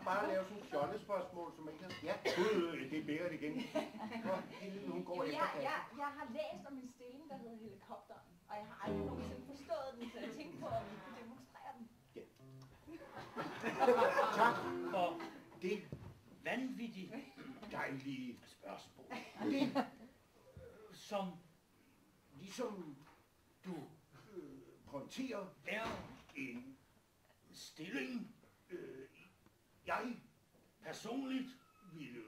bare lave sådan et fjollespørgsmål, som ikke har... Ja, det er Berit igen. Hun går efter kassen. Jeg har læst om en stilling, der hedder helikopteren, og jeg har aldrig nogensinde forstået den, så jeg tænkte på, om vi kunne demonstrere den. Ja. Tak for det Vanvittigt dejlige spørgsmål. Det, som ligesom du pointerer, Er en stilling, jeg personligt ville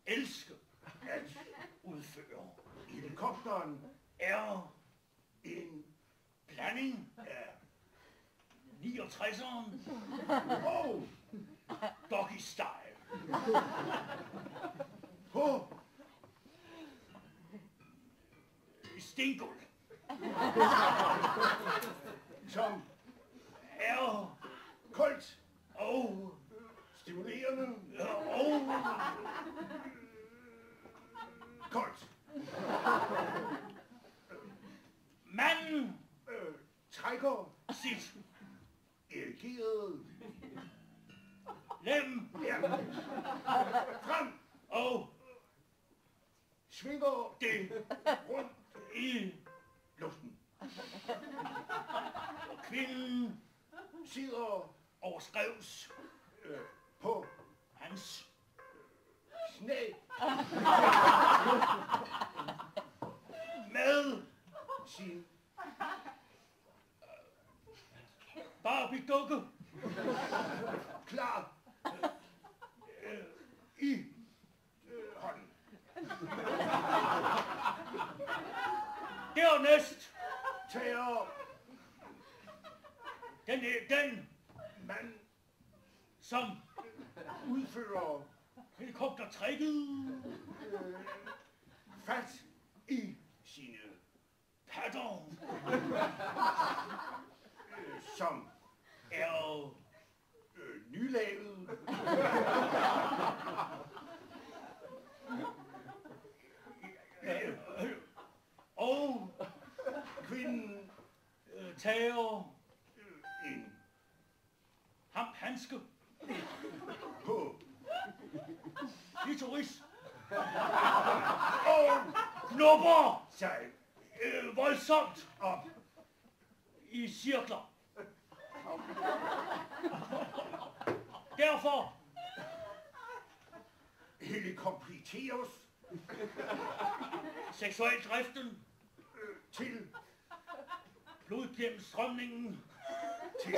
elske at udføre. helikopteren Er en blanding af 69'eren og doggy style. på Stengulv som er koldt og stimulerende og koldt manden trækker sit erigerede lem frem og svinger det rundt i luften. kvinden Sidder overskrevs på hans knæ med sin Barbie-dukke klar i hånden. dernæst Tager den mand som udfører helikoptertrækket fat i sine patter som er nylavet og kvinden tager en handske på klitoris og knupper sig voldsomt op. i cirkler. Derfor Helikopteres seksualdriften, til blodgennemstrømningen, til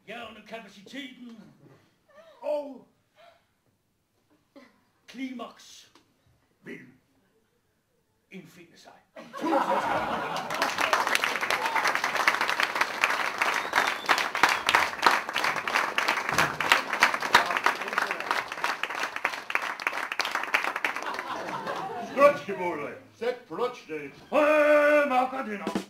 hjernekapaciteten, og klimaks vil indfinde sig. Plötsligt, sæt plötsligt. Makker det nok.